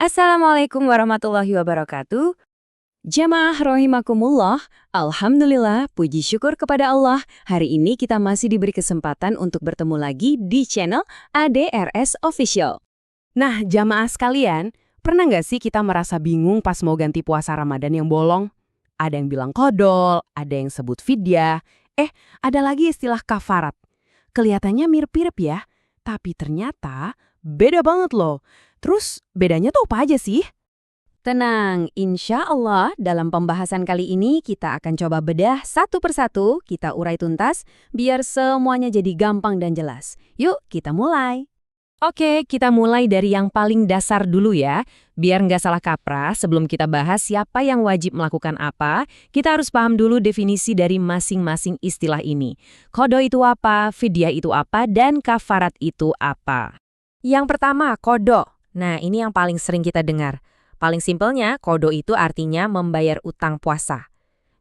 Assalamualaikum warahmatullahi wabarakatuh. Jamaah rahimakumullah, Alhamdulillah, puji syukur kepada Allah. Hari ini kita masih diberi kesempatan untuk bertemu lagi di channel ADRS Official. Nah, jamaah sekalian, pernah nggak sih kita merasa bingung pas mau ganti puasa Ramadan yang bolong? Ada yang bilang kodol, ada yang sebut fidyah, ada lagi istilah kafarat. Kelihatannya mirip-mirip ya, tapi ternyata beda banget loh. Terus bedanya tuh apa aja sih? Tenang, insya Allah dalam pembahasan kali ini kita akan coba bedah satu persatu, kita urai tuntas, biar semuanya jadi gampang dan jelas. Yuk, kita mulai. Oke, kita mulai dari yang paling dasar dulu ya. Biar nggak salah kaprah, sebelum kita bahas siapa yang wajib melakukan apa, kita harus paham dulu definisi dari masing-masing istilah ini. Qadha itu apa, fidyah itu apa, dan kafarat itu apa. Yang pertama, qadha. Nah, ini yang paling sering kita dengar. Paling simpelnya, qadha itu artinya membayar utang puasa.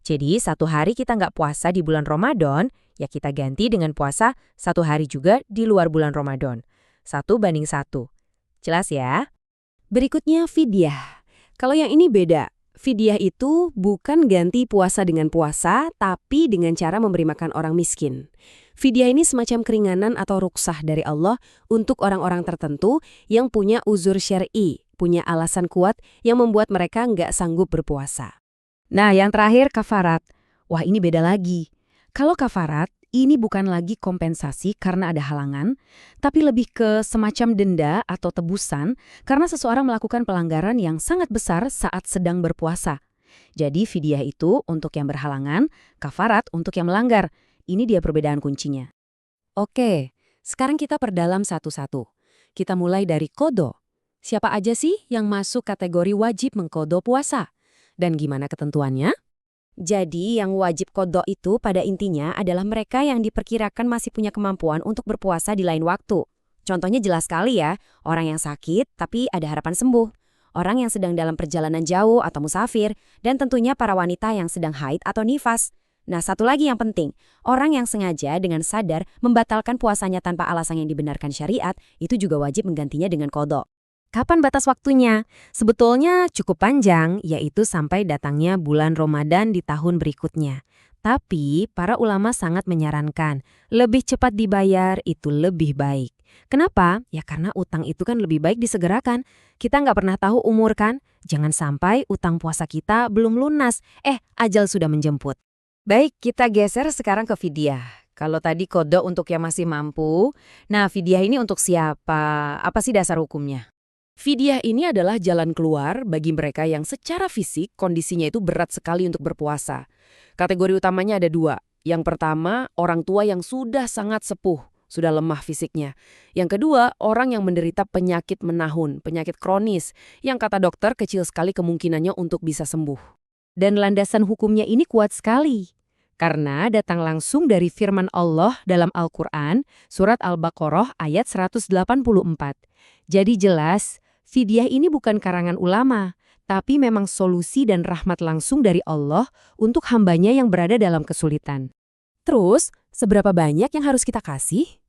Jadi, satu hari kita nggak puasa di bulan Ramadan, ya kita ganti dengan puasa satu hari juga di luar bulan Ramadan. 1:1. Jelas ya? Berikutnya fidyah. Kalau yang ini beda. Fidyah itu bukan ganti puasa dengan puasa, tapi dengan cara memberi makan orang miskin. Fidyah ini semacam keringanan atau ruksah dari Allah untuk orang-orang tertentu yang punya uzur syar'i, punya alasan kuat yang membuat mereka nggak sanggup berpuasa. Nah, yang terakhir kafarat. Wah, ini beda lagi. Kalau kafarat, ini bukan lagi kompensasi karena ada halangan, tapi lebih ke semacam denda atau tebusan karena seseorang melakukan pelanggaran yang sangat besar saat sedang berpuasa. Jadi fidyah itu untuk yang berhalangan, kafarat untuk yang melanggar. Ini dia perbedaan kuncinya. Oke, sekarang kita perdalam satu-satu. Kita mulai dari qadha. Siapa aja sih yang masuk kategori wajib mengqadha puasa? Dan gimana ketentuannya? Jadi yang wajib qadha itu pada intinya adalah mereka yang diperkirakan masih punya kemampuan untuk berpuasa di lain waktu. Contohnya jelas sekali ya, orang yang sakit tapi ada harapan sembuh. Orang yang sedang dalam perjalanan jauh atau musafir, dan tentunya para wanita yang sedang haid atau nifas. Nah, satu lagi yang penting, orang yang sengaja dengan sadar membatalkan puasanya tanpa alasan yang dibenarkan syariat, itu juga wajib menggantinya dengan qadha. Kapan batas waktunya? Sebetulnya cukup panjang, yaitu sampai datangnya bulan Ramadan di tahun berikutnya. Tapi, para ulama sangat menyarankan, lebih cepat dibayar itu lebih baik. Kenapa? Ya karena utang itu kan lebih baik disegerakan. Kita nggak pernah tahu umur kan? Jangan sampai utang puasa kita belum lunas. Ajal sudah menjemput. Baik, kita geser sekarang ke fidyah. Kalau tadi qadha untuk yang masih mampu, nah fidyah ini untuk siapa? Apa sih dasar hukumnya? Fidyah ini adalah jalan keluar bagi mereka yang secara fisik kondisinya itu berat sekali untuk berpuasa. Kategori utamanya ada dua. Yang pertama, orang tua yang sudah sangat sepuh, sudah lemah fisiknya. Yang kedua, orang yang menderita penyakit menahun, penyakit kronis, yang kata dokter kecil sekali kemungkinannya untuk bisa sembuh. Dan landasan hukumnya ini kuat sekali. Karena datang langsung dari firman Allah dalam Al-Quran, surat Al-Baqarah ayat 184. Jadi jelas, fidyah ini bukan karangan ulama, tapi memang solusi dan rahmat langsung dari Allah untuk hambanya yang berada dalam kesulitan. Terus, seberapa banyak yang harus kita kasih?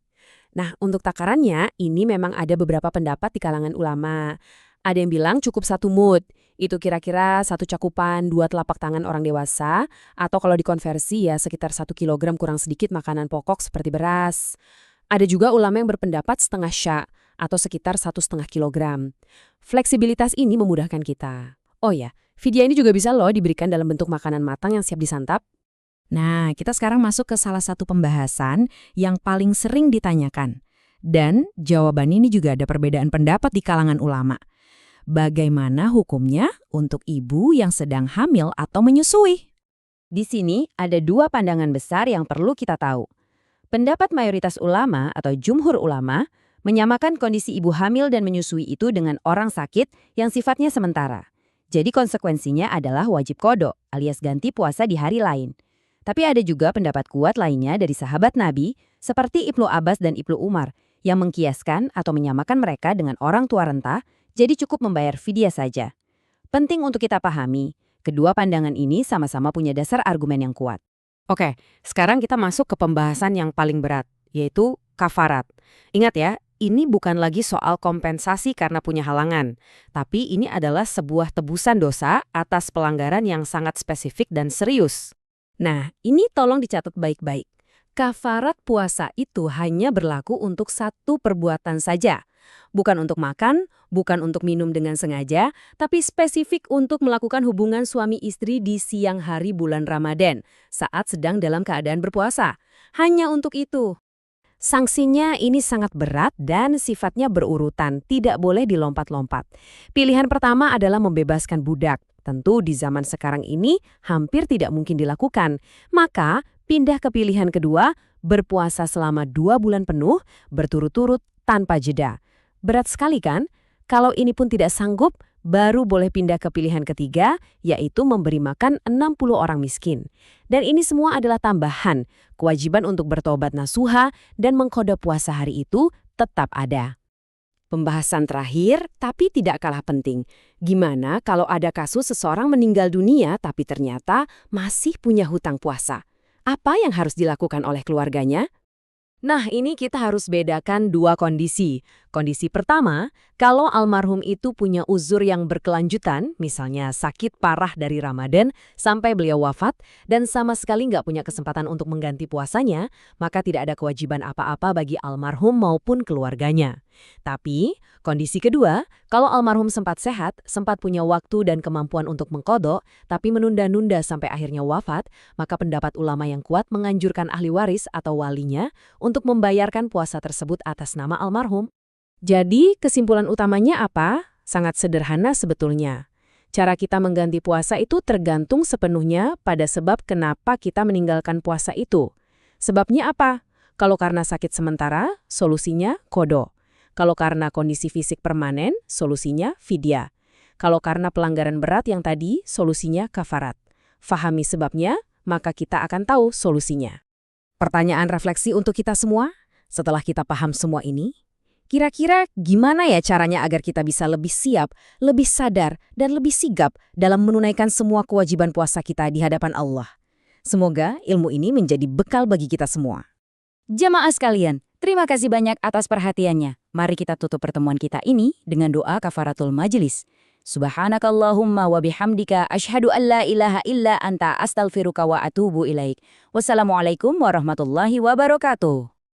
Nah, untuk takarannya, ini memang ada beberapa pendapat di kalangan ulama. Ada yang bilang cukup 1 mud, itu kira-kira 1 cakupan 2 telapak tangan orang dewasa, atau kalau dikonversi ya sekitar 1 kilogram kurang sedikit makanan pokok seperti beras. Ada juga ulama yang berpendapat setengah sya', atau sekitar 1,5 kilogram. Fleksibilitas ini memudahkan kita. Oh ya, fidyah ini juga bisa loh diberikan dalam bentuk makanan matang yang siap disantap. Nah, kita sekarang masuk ke salah satu pembahasan yang paling sering ditanyakan. Dan jawaban ini juga ada perbedaan pendapat di kalangan ulama. Bagaimana hukumnya untuk ibu yang sedang hamil atau menyusui? Di sini ada dua pandangan besar yang perlu kita tahu. Pendapat mayoritas ulama atau jumhur ulama menyamakan kondisi ibu hamil dan menyusui itu dengan orang sakit yang sifatnya sementara. Jadi konsekuensinya adalah wajib qadha alias ganti puasa di hari lain. Tapi ada juga pendapat kuat lainnya dari sahabat Nabi seperti Ibnu Abbas dan Ibnu Umar yang mengkiaskan atau menyamakan mereka dengan orang tua renta, jadi cukup membayar fidyah saja. Penting untuk kita pahami, kedua pandangan ini sama-sama punya dasar argumen yang kuat. Oke, sekarang kita masuk ke pembahasan yang paling berat, yaitu kafarat. Ingat ya, ini bukan lagi soal kompensasi karena punya halangan, tapi ini adalah sebuah tebusan dosa atas pelanggaran yang sangat spesifik dan serius. Nah, ini tolong dicatat baik-baik. Kafarat puasa itu hanya berlaku untuk satu perbuatan saja. Bukan untuk makan, bukan untuk minum dengan sengaja, tapi spesifik untuk melakukan hubungan suami istri di siang hari bulan Ramadan saat sedang dalam keadaan berpuasa. Hanya untuk itu. Sanksinya ini sangat berat dan sifatnya berurutan, tidak boleh dilompat-lompat. Pilihan pertama adalah membebaskan budak. Tentu di zaman sekarang ini hampir tidak mungkin dilakukan. Maka pindah ke pilihan kedua, berpuasa selama 2 bulan penuh, berturut-turut tanpa jeda. Berat sekali kan? Kalau ini pun tidak sanggup, baru boleh pindah ke pilihan ketiga, yaitu memberi makan 60 orang miskin. Dan ini semua adalah tambahan. Kewajiban untuk bertobat nasuha dan mengqadha puasa hari itu tetap ada. Pembahasan terakhir, tapi tidak kalah penting. Gimana kalau ada kasus seseorang meninggal dunia tapi ternyata masih punya hutang puasa? Apa yang harus dilakukan oleh keluarganya? Nah, ini kita harus bedakan dua kondisi. Kondisi pertama, kalau almarhum itu punya uzur yang berkelanjutan, misalnya sakit parah dari Ramadan sampai beliau wafat, dan sama sekali nggak punya kesempatan untuk mengganti puasanya, maka tidak ada kewajiban apa-apa bagi almarhum maupun keluarganya. Tapi, kondisi kedua, kalau almarhum sempat sehat, sempat punya waktu dan kemampuan untuk mengqadha, tapi menunda-nunda sampai akhirnya wafat, maka pendapat ulama yang kuat menganjurkan ahli waris atau walinya untuk membayarkan puasa tersebut atas nama almarhum. Jadi, kesimpulan utamanya apa? Sangat sederhana sebetulnya. Cara kita mengganti puasa itu tergantung sepenuhnya pada sebab kenapa kita meninggalkan puasa itu. Sebabnya apa? Kalau karena sakit sementara, solusinya qadha. Kalau karena kondisi fisik permanen, solusinya fidyah. Kalau karena pelanggaran berat yang tadi, solusinya kafarat. Fahami sebabnya, maka kita akan tahu solusinya. Pertanyaan refleksi untuk kita semua, setelah kita paham semua ini, kira-kira gimana ya caranya agar kita bisa lebih siap, lebih sadar, dan lebih sigap dalam menunaikan semua kewajiban puasa kita di hadapan Allah? Semoga ilmu ini menjadi bekal bagi kita semua. Jamaah sekalian, terima kasih banyak atas perhatiannya. Mari kita tutup pertemuan kita ini dengan doa kafaratul majlis. Subhanakallahumma wa bihamdika asyhadu an la ilaha illa anta astaghfiruka wa atubu ilaik. Wassalamualaikum warahmatullahi wabarakatuh.